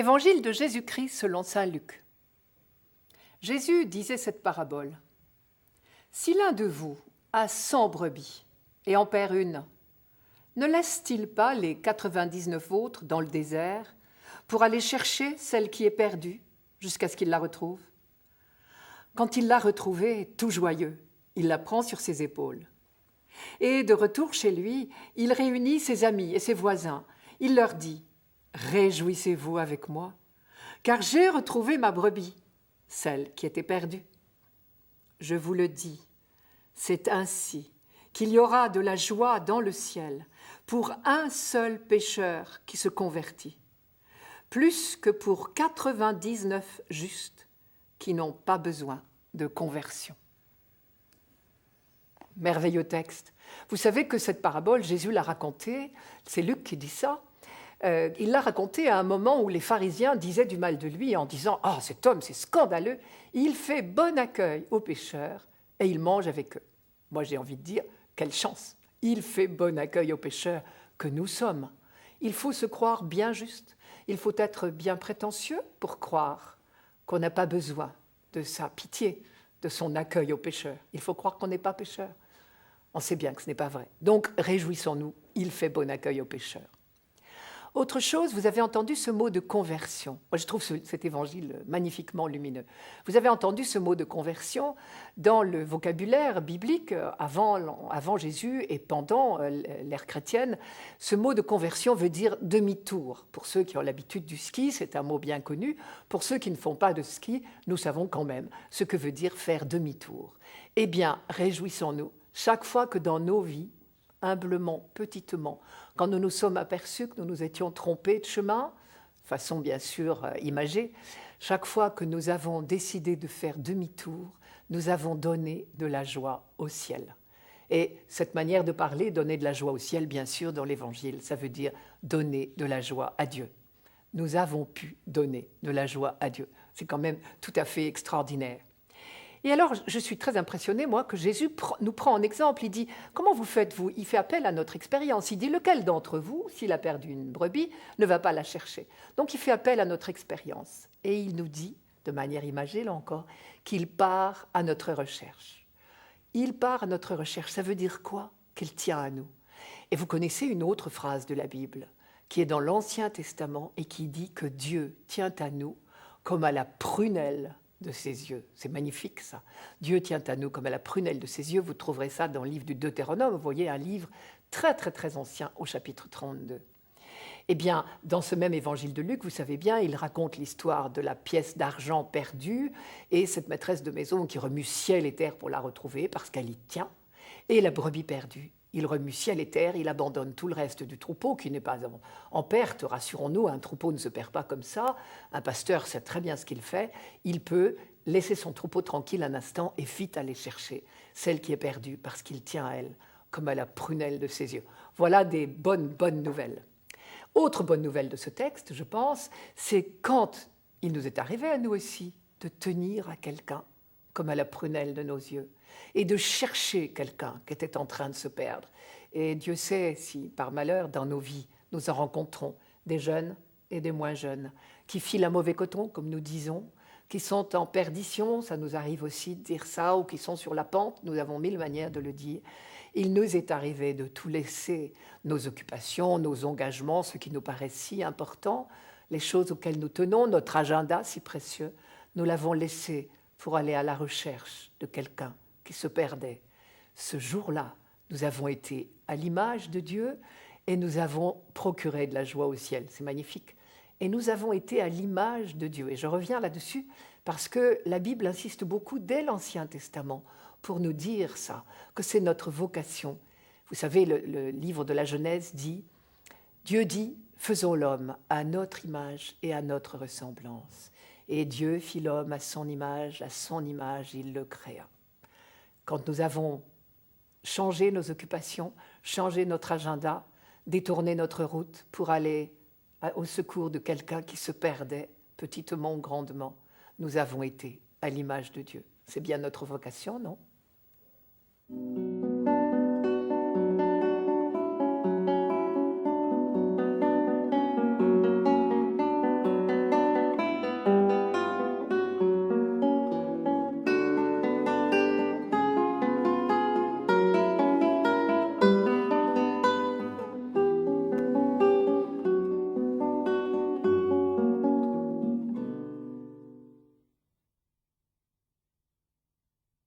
Évangile de Jésus-Christ selon saint Luc. Jésus disait cette parabole. Si l'un de vous a 100 brebis et en perd une, ne laisse-t-il pas les 99 autres dans le désert pour aller chercher celle qui est perdue jusqu'à ce qu'il la retrouve? Quand il l'a retrouvée, tout joyeux, il la prend sur ses épaules. Et de retour chez lui, il réunit ses amis et ses voisins. Il leur dit « Réjouissez-vous avec moi, car j'ai retrouvé ma brebis, celle qui était perdue. Je vous le dis, c'est ainsi qu'il y aura de la joie dans le ciel pour un seul pécheur qui se convertit, plus que pour 99 justes qui n'ont pas besoin de conversion. » Merveilleux texte. Vous savez que cette parabole, Jésus l'a racontée, c'est Luc qui dit ça, il l'a racontée à un moment où les pharisiens disaient du mal de lui en disant « Ah, cet homme, c'est scandaleux, il fait bon accueil aux pécheurs et il mange avec eux. » Moi, j'ai envie de dire « Quelle chance! Il fait bon accueil aux pécheurs que nous sommes. » Il faut se croire bien juste, il faut être bien prétentieux pour croire qu'on n'a pas besoin de sa pitié, de son accueil aux pécheurs. Il faut croire qu'on n'est pas pécheur. On sait bien que ce n'est pas vrai. Donc, réjouissons-nous, il fait bon accueil aux pécheurs. Autre chose, vous avez entendu ce mot de conversion. Moi, je trouve cet évangile magnifiquement lumineux. Vous avez entendu ce mot de conversion dans le vocabulaire biblique avant Jésus et pendant l'ère chrétienne. Ce mot de conversion veut dire demi-tour. Pour ceux qui ont l'habitude du ski, c'est un mot bien connu. Pour ceux qui ne font pas de ski, nous savons quand même ce que veut dire faire demi-tour. Eh bien, réjouissons-nous chaque fois que dans nos vies, humblement, petitement, quand nous nous sommes aperçus que nous nous étions trompés de chemin, façon bien sûr imagée, chaque fois que nous avons décidé de faire demi-tour, nous avons donné de la joie au ciel. Et cette manière de parler, donner de la joie au ciel, bien sûr, dans l'Évangile, ça veut dire donner de la joie à Dieu. Nous avons pu donner de la joie à Dieu. C'est quand même tout à fait extraordinaire. Et alors, je suis très impressionnée, moi, que Jésus nous prend en exemple. Il dit, comment vous faites-vous? Il fait appel à notre expérience. Il dit, lequel d'entre vous, s'il a perdu une brebis, ne va pas la chercher? Donc, il fait appel à notre expérience. Et il nous dit, de manière imagée, là encore, qu'il part à notre recherche. Il part à notre recherche. Ça veut dire quoi? Qu'il tient à nous. Et vous connaissez une autre phrase de la Bible, qui est dans l'Ancien Testament et qui dit que Dieu tient à nous comme à la prunelle de ses yeux. C'est magnifique, ça. Dieu tient à nous comme à la prunelle de ses yeux. Vous trouverez ça dans le livre du Deutéronome. Vous voyez, un livre très, très, très ancien, au chapitre 32. Eh bien, dans ce même évangile de Luc, vous savez bien, il raconte l'histoire de la pièce d'argent perdue et cette maîtresse de maison qui remue ciel et terre pour la retrouver parce qu'elle y tient. Et la brebis perdue. Il remue ciel et terre, il abandonne tout le reste du troupeau qui n'est pas en perte. Rassurons-nous, un troupeau ne se perd pas comme ça. Un pasteur sait très bien ce qu'il fait. Il peut laisser son troupeau tranquille un instant et vite aller chercher celle qui est perdue parce qu'il tient à elle comme à la prunelle de ses yeux. Voilà des bonnes nouvelles. Autre bonne nouvelle de ce texte, je pense, c'est quand il nous est arrivé à nous aussi de tenir à quelqu'un comme à la prunelle de nos yeux, et de chercher quelqu'un qui était en train de se perdre. Et Dieu sait si, par malheur, dans nos vies, nous en rencontrons des jeunes et des moins jeunes, qui filent un mauvais coton, comme nous disons, qui sont en perdition, ça nous arrive aussi de dire ça, ou qui sont sur la pente, nous avons mille manières de le dire. Il nous est arrivé de tout laisser, nos occupations, nos engagements, ce qui nous paraît si important, les choses auxquelles nous tenons, notre agenda si précieux, nous l'avons laissé pour aller à la recherche de quelqu'un qui se perdait. Ce jour-là, nous avons été à l'image de Dieu et nous avons procuré de la joie au ciel. C'est magnifique. Et nous avons été à l'image de Dieu. Et je reviens là-dessus parce que la Bible insiste beaucoup dès l'Ancien Testament pour nous dire ça, que c'est notre vocation. Vous savez, le livre de la Genèse dit, Dieu dit, faisons l'homme à notre image et à notre ressemblance. Et Dieu fit l'homme à son image il le créa. Quand nous avons changé nos occupations, changé notre agenda, détourné notre route pour aller au secours de quelqu'un qui se perdait, petitement ou grandement, nous avons été à l'image de Dieu. C'est bien notre vocation, non ?